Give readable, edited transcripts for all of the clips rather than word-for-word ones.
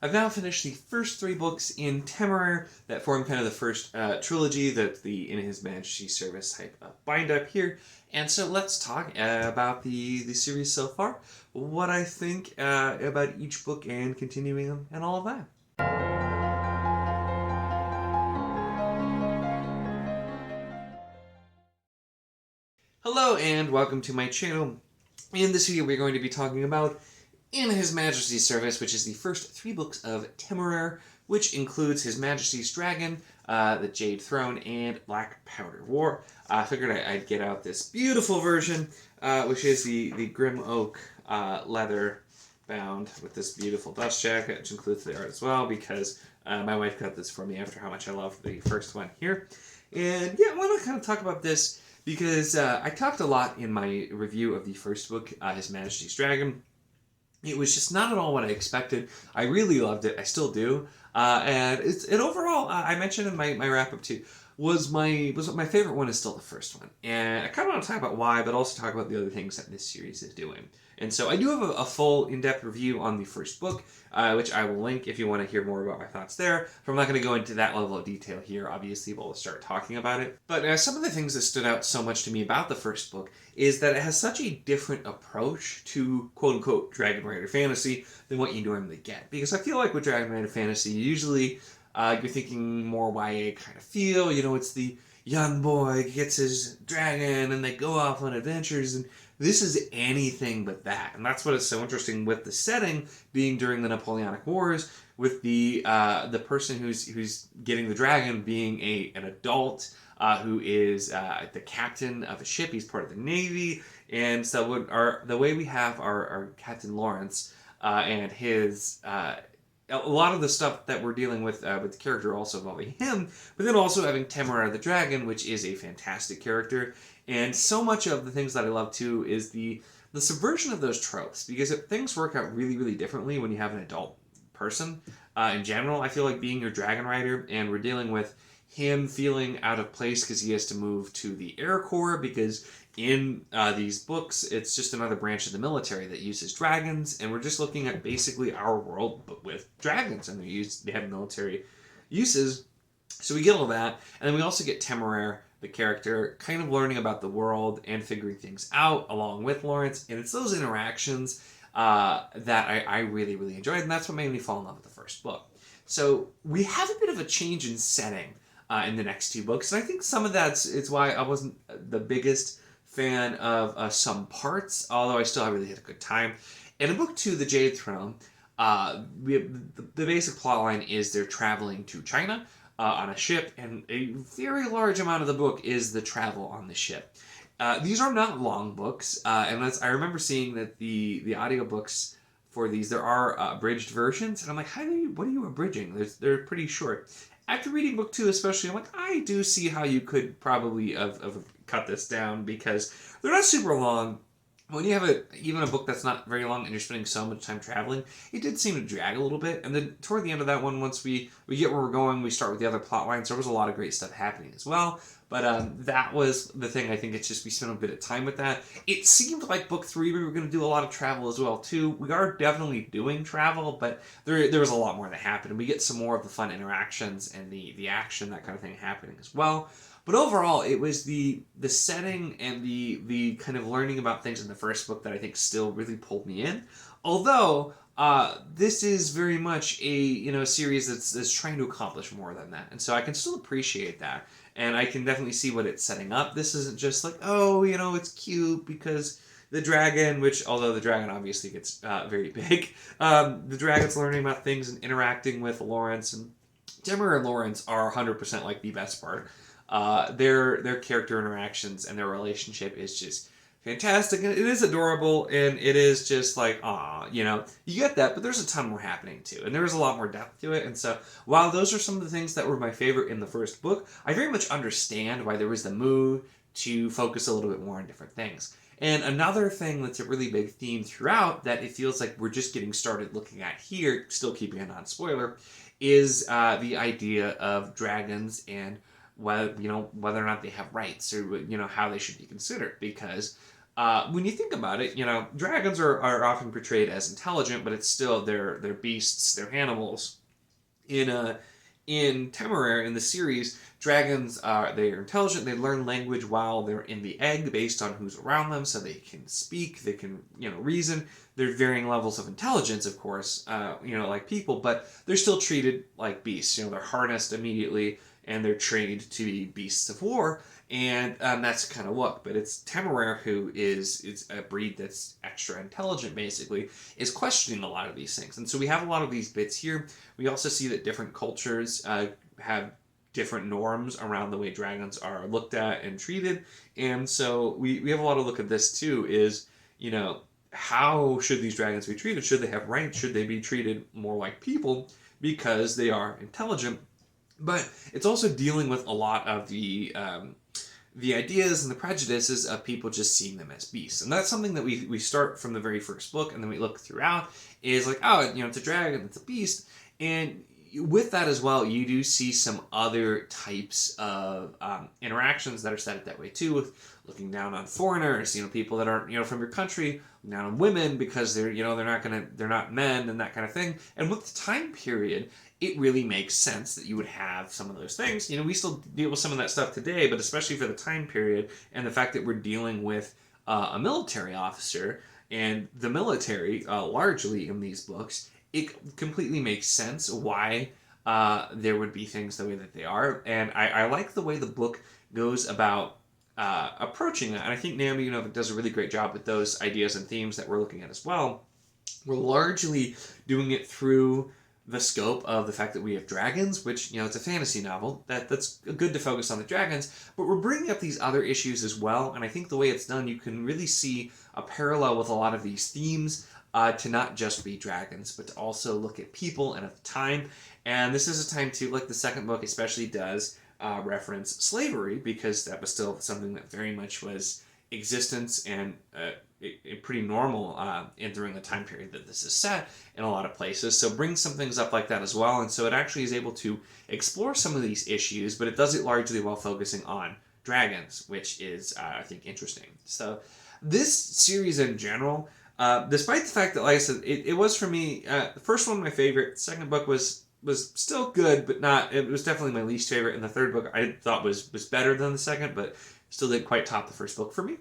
I've now finished the first 3 books in Temeraire that form kind of the first trilogy, that the In His Majesty's Service type bind-up here. And so let's talk about the series so far, what I think about each book and continuing them, and all of that. Hello and welcome to my channel. In this video we're going to be talking about In His Majesty's Service, which is the first 3 books of Temeraire, which includes His Majesty's Dragon, the Jade Throne, and Black Powder War. I figured I'd get out this beautiful version, which is the Grim Oak leather bound with this beautiful dust jacket, which includes the art as well, because my wife got this for me after how much I loved the first one here. And yeah, I want to kind of talk about this because I talked a lot in my review of the first book, His Majesty's Dragon. It was just not at all what I expected. I really loved it. I still do. And overall, I mentioned in my wrap-up too, was my favorite one is still the first one. And I kind of want to talk about why, but also talk about the other things that this series is doing. And so I do have a full in-depth review on the first book, which I will link if you want to hear more about my thoughts there. But I'm not going to go into that level of detail here. Obviously, we'll start talking about it. But some of the things that stood out so much to me about the first book is that it has such a different approach to quote-unquote Dragon Rider fantasy than what you normally get. Because I feel like with Dragon Rider fantasy, usually you're thinking more YA kind of feel. You know, it's the young boy gets his dragon and they go off on adventures, and this is anything but that. And that's what is so interesting with the setting being during the Napoleonic Wars, with the person who's getting the dragon being an adult who is the captain of a ship. He's part of the Navy. And so the way we have our Captain Lawrence and his a lot of the stuff that we're dealing with the character also involving him, but then also having Temeraire the Dragon, which is a fantastic character. And so much of the things that I love too is the subversion of those tropes, because things work out really, really differently when you have an adult person. In general, I feel like being your Dragon Rider, and we're dealing with him feeling out of place because he has to move to the Air Corps, because in these books, it's just another branch of the military that uses dragons, and we're just looking at basically our world, but with dragons, and they have military uses. So we get all that, and then we also get Temeraire, the character, kind of learning about the world and figuring things out along with Lawrence, and it's those interactions that I really, really enjoyed, and that's what made me fall in love with the first book. So we have a bit of a change in setting in the next 2 books, and I think some of it's why I wasn't the biggest fan of some parts, although I still really had a good time. In book 2, The Jade Throne, the basic plotline is they're traveling to China on a ship, and a very large amount of the book is the travel on the ship. These are not long books, and I remember seeing that the audiobooks for these, there are abridged versions, and I'm like, what are you abridging? They're pretty short. After reading book 2 especially, I'm like, I do see how you could probably have cut this down, because they're not super long. When you have even a book that's not very long and you're spending so much time traveling, it did seem to drag a little bit. And then toward the end of that one, once we get where we're going, we start with the other plot lines. There was a lot of great stuff happening as well. But that was the thing. I think it's just we spent a bit of time with that. It seemed like book 3 we were going to do a lot of travel as well too. We are definitely doing travel, but there was a lot more that happened. And we get some more of the fun interactions and the action, that kind of thing happening as well. But overall, it was the setting and the kind of learning about things in the first book that I think still really pulled me in. Although this is very much a series that's trying to accomplish more than that, and so I can still appreciate that, and I can definitely see what it's setting up. This isn't just like, oh, it's cute because the dragon, which although the dragon obviously gets very big, the dragon's learning about things and interacting with Lawrence, and Temeraire and Lawrence are 100% like the best part. Their character interactions and their relationship is just fantastic, and it is adorable, and it is just like, aw, you get that, but there's a ton more happening too, and there's a lot more depth to it. And so while those are some of the things that were my favorite in the first book, I very much understand why there was the move to focus a little bit more on different things. And another thing that's a really big theme throughout that it feels like we're just getting started looking at here, still keeping a non-spoiler, is the idea of dragons and whether or not they have rights, or how they should be considered. Because when you think about it, dragons are often portrayed as intelligent, but it's still they're beasts, they're animals. In in Temeraire in the series, dragons they're intelligent. They learn language while they're in the egg, based on who's around them, so they can speak, they can reason. There are varying levels of intelligence, of course, like people, but they're still treated like beasts. They're harnessed immediately and they're trained to be beasts of war. And that's kind of look, but it's Temeraire who is a breed that's extra intelligent, basically, is questioning a lot of these things. And so we have a lot of these bits here. We also see that different cultures have different norms around the way dragons are looked at and treated. And so we have a lot of look at this too, is, how should these dragons be treated? Should they have rank? Should they be treated more like people because they are intelligent? But it's also dealing with a lot of the ideas and the prejudices of people just seeing them as beasts. And that's something that we start from the very first book, and then we look throughout, is like, oh, it's a dragon, it's a beast. And with that as well, you do see some other types of interactions that are set up that way too, with looking down on foreigners, people that aren't, from your country, down on women because they're not men and that kind of thing. And with the time period, it really makes sense that you would have some of those things. We still deal with some of that stuff today, but especially for the time period and the fact that we're dealing with a military officer and the military, largely in these books, it completely makes sense why there would be things the way that they are. And I like the way the book goes about approaching that. And I think Naomi does a really great job with those ideas and themes that we're looking at as well. We're largely doing it through the scope of the fact that we have dragons, which, it's a fantasy novel. That's good to focus on the dragons, but we're bringing up these other issues as well, and I think the way it's done, you can really see a parallel with a lot of these themes, to not just be dragons, but to also look at people and at the time. And this is a time too, like the second book especially does reference slavery, because that was still something that very much was existence and pretty normal during the time period that this is set in a lot of places. So brings some things up like that as well. And so it actually is able to explore some of these issues, but it does it largely while focusing on dragons, which is, I think, interesting. So this series in general, despite the fact that, like I said, it was for me, the first one my favorite, the second book was still good, but not, it was definitely my least favorite, and the third book I thought was better than the second, but still didn't quite top the first book for me.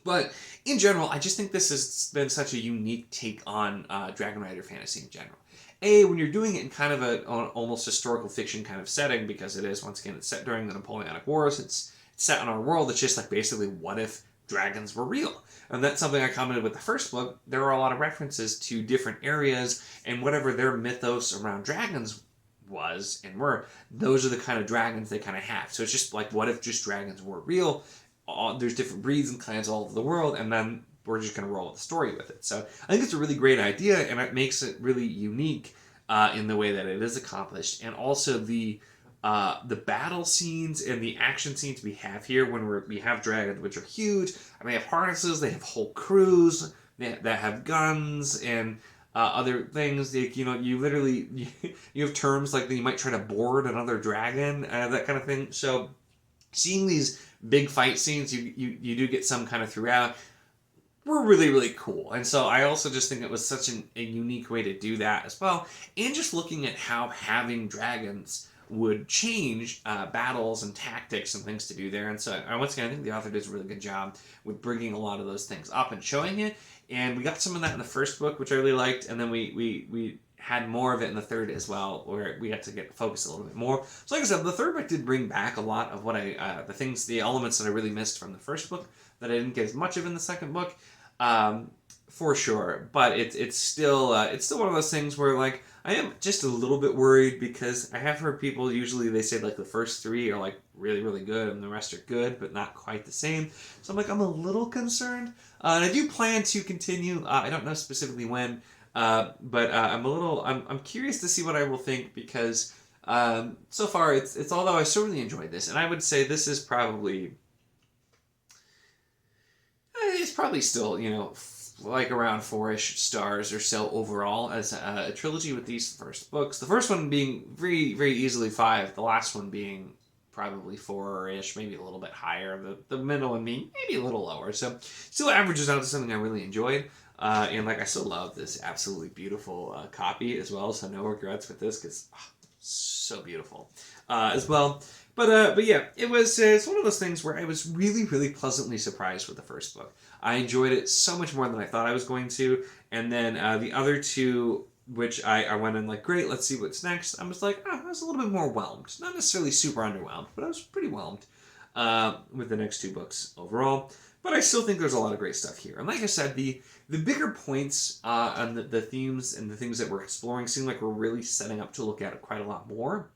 But in general, I just think this has been such a unique take on Dragon Rider fantasy in general. When you're doing it in kind of an almost historical fiction kind of setting, because it is, once again, it's set during the Napoleonic Wars, it's set in our world, it's just like basically what if dragons were real? And that's something I commented with the first book. There are a lot of references to different areas, and whatever their mythos around dragons was and were, those are the kind of dragons they kind of have. So it's just like, what if just dragons were real? There's different breeds and clans all over the world, and then we're just going to roll with the story with it. So I think it's a really great idea, and it makes it really unique in the way that it is accomplished. And also the battle scenes and the action scenes we have here when we have dragons, which are huge. I mean, they have harnesses, they have whole crews that have guns and other things. You literally you have terms like that you might try to board another dragon, that kind of thing. So seeing these big fight scenes, you do get some kind of throughout, were really, really cool. And so I also just think it was such a unique way to do that as well. And just looking at how having dragons would change battles and tactics and things to do there. And so once again, I think the author does a really good job with bringing a lot of those things up and showing it. And we got some of that in the first book, which I really liked. And then we had more of it in the third as well, where we got to get focused a little bit more. So like I said, the third book did bring back a lot of what the elements that I really missed from the first book that I didn't get as much of in the second book, for sure. But it's still one of those things where, like, I am just a little bit worried, because I have heard people, usually they say like the first three are like really, really good and the rest are good, but not quite the same. So I'm like, I'm a little concerned. And I do plan to continue. I don't know specifically when, but I'm curious to see what I will think, because so far it's although I certainly enjoyed this, and I would say this is probably still, like around 4-ish stars or so overall as a trilogy with these first books. The first one being very, very easily 5, the last one being probably 4-ish, maybe a little bit higher. The middle and me, maybe a little lower. So still averages out to something I really enjoyed. And like I still love this absolutely beautiful copy as well. So no regrets with this because so beautiful as well. But yeah, it's one of those things where I was really, really pleasantly surprised with the first book. I enjoyed it so much more than I thought I was going to. And then the other two, which I went in like, great, let's see what's next. I was like, I was a little bit more whelmed. Not necessarily super underwhelmed, but I was pretty whelmed with the next two books overall. But I still think there's a lot of great stuff here. And like I said, the bigger points on the themes and the things that we're exploring seem like we're really setting up to look at it quite a lot more.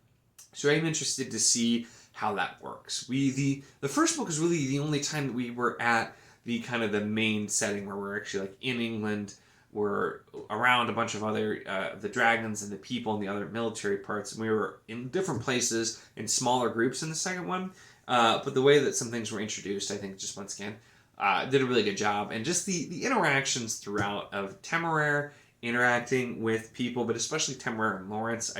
So I'm interested to see how that works. The first book is really the only time that we were at the kind of the main setting where we're actually like in England. We're around a bunch of other the dragons and the people and the other military parts. And we were in different places in smaller groups in the second one. But the way that some things were introduced, I think, just once again, did a really good job. And just the interactions throughout of Temeraire interacting with people, but especially Temeraire and Lawrence,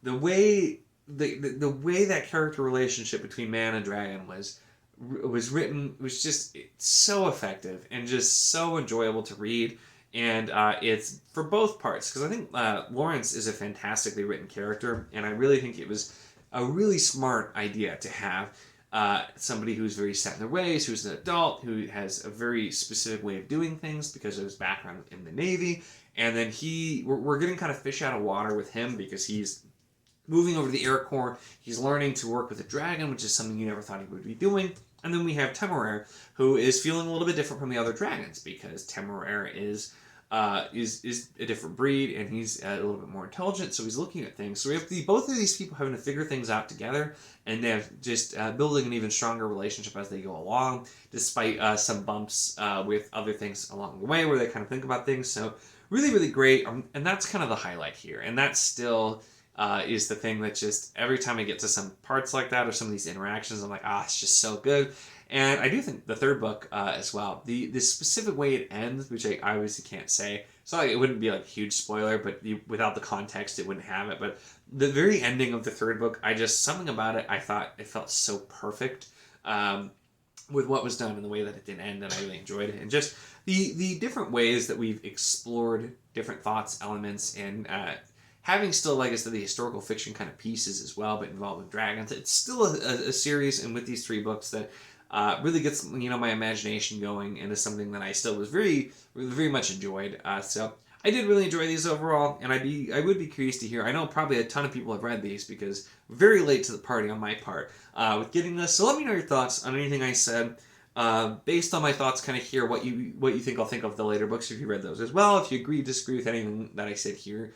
the way that character relationship between man and dragon was written was just so effective and just so enjoyable to read. And it's for both parts, because I think Lawrence is a fantastically written character, and I really think it was a really smart idea to have somebody who's very set in their ways, who's an adult, who has a very specific way of doing things because of his background in the Navy. And then we're getting kind of fish out of water with him because he's moving over to the Air Corps. He's learning to work with a dragon, which is something you never thought he would be doing. And then we have Temeraire, who is feeling a little bit different from the other dragons because Temeraire is a different breed, and he's a little bit more intelligent, so he's looking at things. So we have both of these people having to figure things out together, and they're just building an even stronger relationship as they go along, despite some bumps with other things along the way where they kind of think about things. So really, really great, and that's kind of the highlight here. And that still is the thing that just, every time I get to some parts like that or some of these interactions, I'm like, it's just so good. And I do think the third book as well, the specific way it ends, which I obviously can't say, it's not like it wouldn't be like a huge spoiler, but without the context, it wouldn't have it. But the very ending of the third book, something about it, I thought it felt so perfect with what was done and the way that it did end, and I really enjoyed it. And just the different ways that we've explored different thoughts, elements, and having still, like I said, the historical fiction kind of pieces as well, but involving dragons. It's still a series, and with these three books that really gets my imagination going into something that I still was very, very much enjoyed. So I did really enjoy these overall, and I would be curious to hear. I know probably a ton of people have read these because very late to the party on my part with getting this. So let me know your thoughts on anything I said. Based on my thoughts, kind of hear what you think I'll think of the later books if you read those as well. If you agree, disagree with anything that I said here.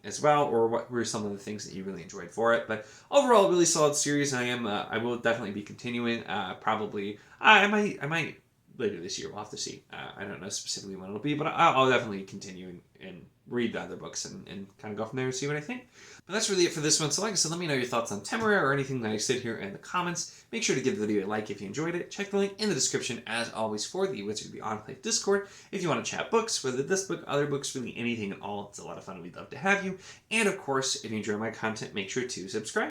As well, or what were some of the things that you really enjoyed for it. But overall, really solid series. I will definitely be continuing. Probably, I might later this year. We'll have to see. I don't know specifically when it'll be, but I'll definitely continue and read the other books and kind of go from there and see what I think. But that's really it for this one. So like I said, let me know your thoughts on Temeraire or anything that I said here in the comments. Make sure to give the video a like if you enjoyed it. Check the link in the description, as always, for the Wizard of the Enclave Discord. If you want to chat books, whether this book, other books, really anything at all, it's a lot of fun. We'd love to have you. And of course, if you enjoy my content, make sure to subscribe.